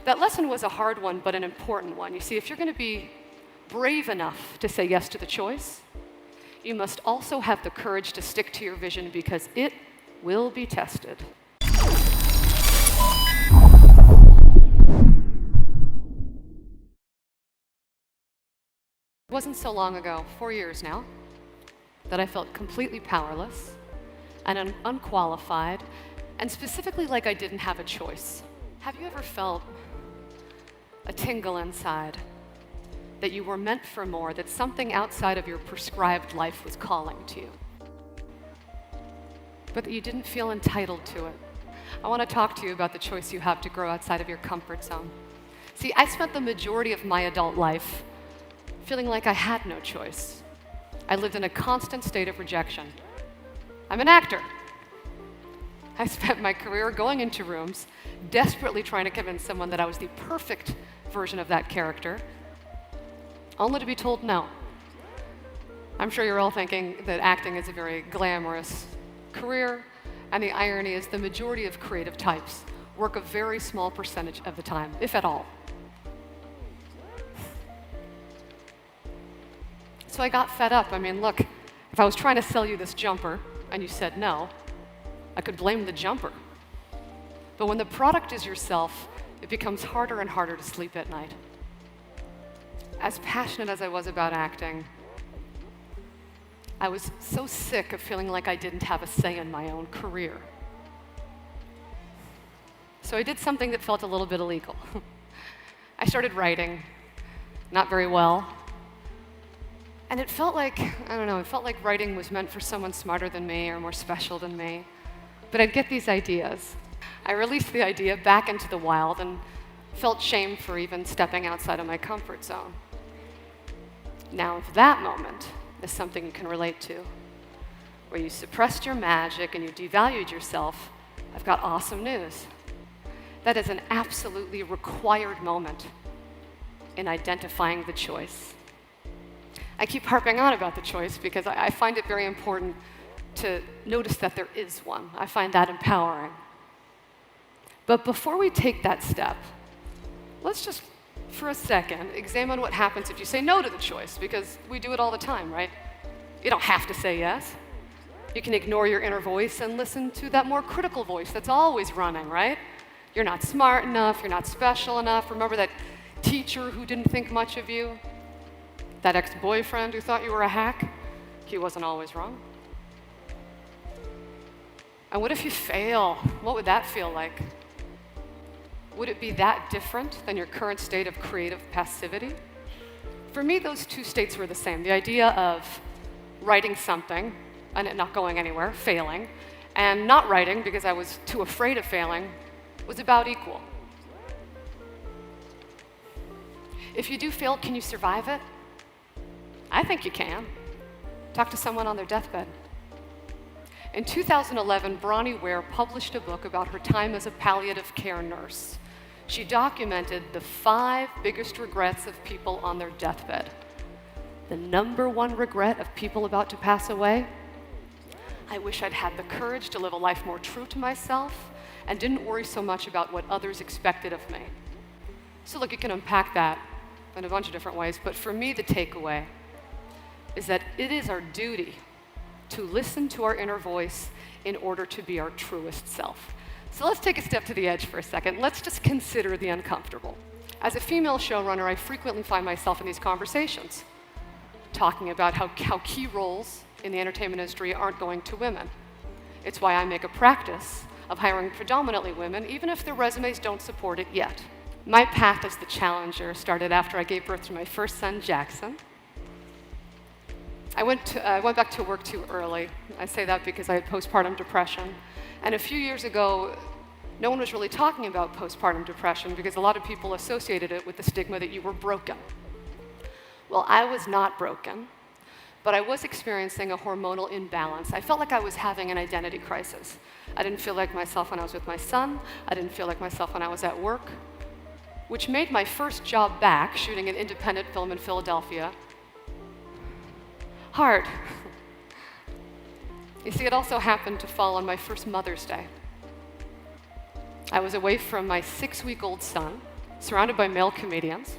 That lesson was a hard one, but an important one. You see, if you're going to be brave enough to say yes to the choice, you must also have the courage to stick to your vision because it will be tested. It wasn't so long ago, 4 years now, that I felt completely powerless and unqualified, and specifically like I didn't have a choice. Have you ever felt a tingle inside that you were meant for more, that something outside of your prescribed life was calling to you, but that you didn't feel entitled to it? I want to talk to you about the choice you have to grow outside of your comfort zone. See, I spent the majority of my adult life feeling like I had no choice. I lived in a constant state of rejection. I'm an actor. I spent my career going into rooms, desperately trying to convince someone that I was the perfect version of that character, only to be told no. I'm sure you're all thinking that acting is a very glamorous career, and the irony is the majority of creative types work a very small percentage of the time, if at all. So I got fed up. I mean, look, if I was trying to sell you this jumper and you said no, I could blame the jumper. But when the product is yourself, it becomes harder and harder to sleep at night. As passionate as I was about acting, I was so sick of feeling like I didn't have a say in my own career. So I did something that felt a little bit illegal. I started writing, not very well. And it felt like, I don't know, it felt like writing was meant for someone smarter than me or more special than me. But I'd get these ideas. I released the idea back into the wild and felt shame for even stepping outside of my comfort zone. Now, if that moment is something you can relate to, where you suppressed your magic and you devalued yourself, I've got awesome news. That is an absolutely required moment in identifying the choice. I keep harping on about the choice because I find it very important to notice that there is one. I find that empowering. But before we take that step, let's just, for a second, examine what happens if you say no to the choice, because we do it all the time, right? You don't have to say yes. You can ignore your inner voice and listen to that more critical voice that's always running, right? You're not smart enough, you're not special enough. Remember that teacher who didn't think much of you? That ex-boyfriend who thought you were a hack? He wasn't always wrong. And what if you fail? What would that feel like? Would it be that different than your current state of creative passivity? For me, those two states were the same. The idea of writing something and it not going anywhere, failing, and not writing because I was too afraid of failing, was about equal. If you do fail, can you survive it? I think you can. Talk to someone on their deathbed. In 2011, Bronnie Ware published a book about her time as a palliative care nurse. She documented the 5 biggest regrets of people on their deathbed. The number one regret of people about to pass away: I wish I'd had the courage to live a life more true to myself and didn't worry so much about what others expected of me. So look, you can unpack that in a bunch of different ways, but for me, the takeaway is that it is our duty to listen to our inner voice in order to be our truest self. So let's take a step to the edge for a second. Let's just consider the uncomfortable. As a female showrunner, I frequently find myself in these conversations, talking about how key roles in the entertainment industry aren't going to women. It's why I make a practice of hiring predominantly women, even if their resumes don't support it yet. My path as the challenger started after I gave birth to my first son, Jackson. I went back to work too early. I say that because I had postpartum depression. And a few years ago, no one was really talking about postpartum depression because a lot of people associated it with the stigma that you were broken. Well, I was not broken, but I was experiencing a hormonal imbalance. I felt like I was having an identity crisis. I didn't feel like myself when I was with my son. I didn't feel like myself when I was at work, which made my first job back, shooting an independent film in Philadelphia, hard. You see, it also happened to fall on my first Mother's Day. I was away from my 6-week-old son surrounded by male comedians.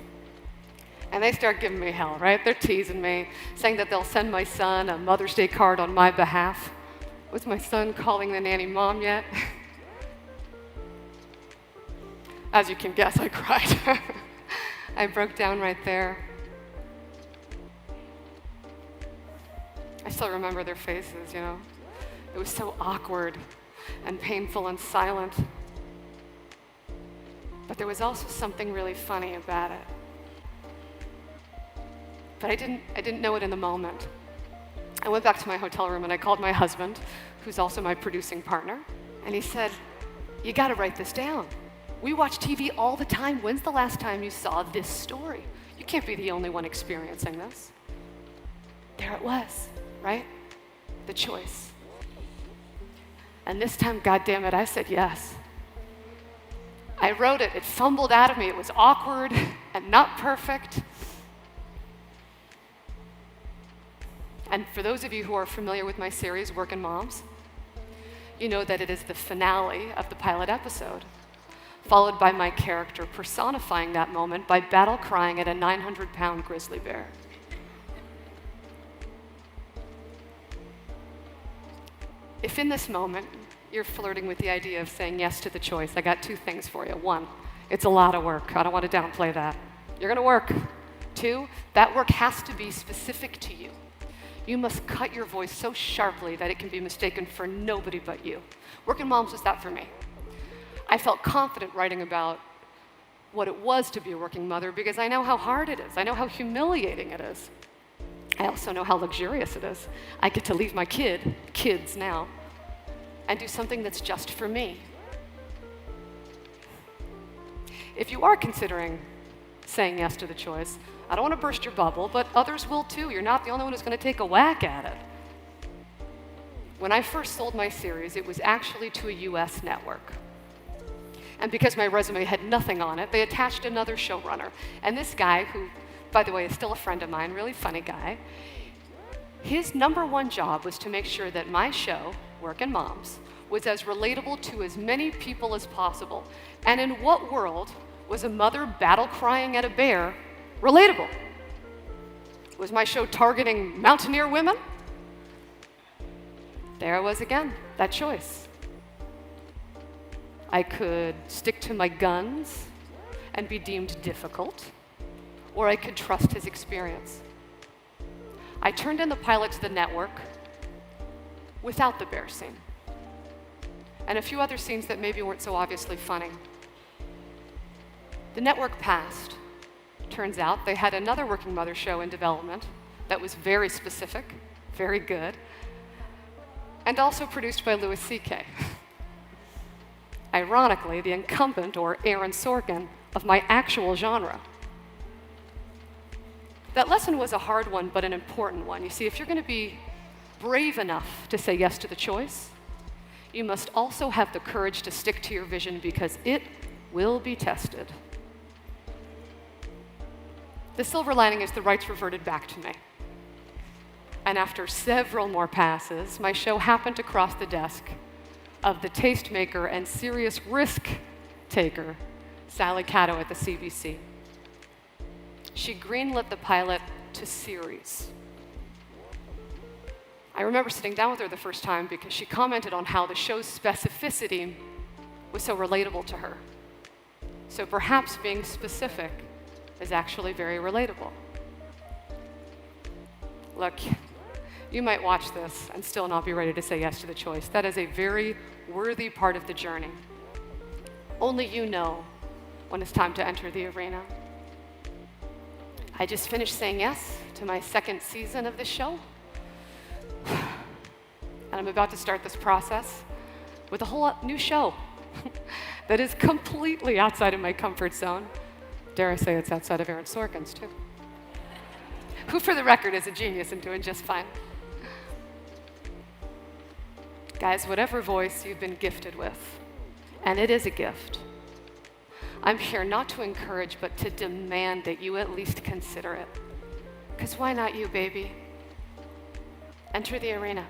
And they start giving me hell, right? They're teasing me, saying that they'll send my son a Mother's Day card on my behalf. Was my son calling the nanny mom yet? As you can guess, I cried. I broke down right there. I still remember their faces, you know. It was so awkward and painful and silent. But there was also something really funny about it. But I didn't know it in the moment. I went back to my hotel room and I called my husband, who's also my producing partner, and he said, "You gotta write this down. We watch TV all the time. When's the last time you saw this story? You can't be the only one experiencing this." There it was, right? The choice. And this time, goddammit, I said yes. I wrote it. It fumbled out of me. It was awkward and not perfect. And for those of you who are familiar with my series, Workin Moms, you know that it is the finale of the pilot episode, followed by my character personifying that moment by battle crying at a 900-pound grizzly bear. If in this moment you're flirting with the idea of saying yes to the choice, I got two things for you. One, it's a lot of work. I don't want to downplay that. You're gonna work. Two, that work has to be specific to you. You must cut your voice so sharply that it can be mistaken for nobody but you. Workin Moms was that for me. I felt confident writing about what it was to be a working mother because I know how hard it is. I know how humiliating it is. I also know how luxurious it is. I get to leave my kids now, and do something that's just for me. If you are considering saying yes to the choice, I don't want to burst your bubble, but others will too. You're not the only one who's going to take a whack at it. When I first sold my series, it was actually to a US network. And because my resume had nothing on it, they attached another showrunner. And this guy, who, by the way, is still a friend of mine, really funny guy, his number one job was to make sure that my show, Workin Moms, was as relatable to as many people as possible. And in what world was a mother battle crying at a bear relatable? Was my show targeting mountaineer women? There I was again, that choice. I could stick to my guns and be deemed difficult, or I could trust his experience. I turned in the pilot to the network without the bear scene, and a few other scenes that maybe weren't so obviously funny. The network passed. Turns out they had another working mother show in development that was very specific, very good, and also produced by Louis C.K. Ironically, the incumbent, or Aaron Sorkin, of my actual genre. That lesson was a hard one, but an important one. You see, if you're going to be brave enough to say yes to the choice, you must also have the courage to stick to your vision because it will be tested. The silver lining is the rights reverted back to me. And after several more passes, my show happened to cross the desk of the tastemaker and serious risk taker, Sally Catto at the CBC. She greenlit the pilot to series. I remember sitting down with her the first time because she commented on how the show's specificity was so relatable to her. So perhaps being specific is actually very relatable. Look, you might watch this and still not be ready to say yes to the choice. That is a very worthy part of the journey. Only you know when it's time to enter the arena. I just finished saying yes to my second season of this show. And I'm about to start this process with a whole new show that is completely outside of my comfort zone. Dare I say it's outside of Aaron Sorkin's too. Who, for the record, is a genius and doing just fine. Guys, whatever voice you've been gifted with, and it is a gift, I'm here not to encourage, but to demand that you at least consider it. Because why not you, baby? Enter the arena.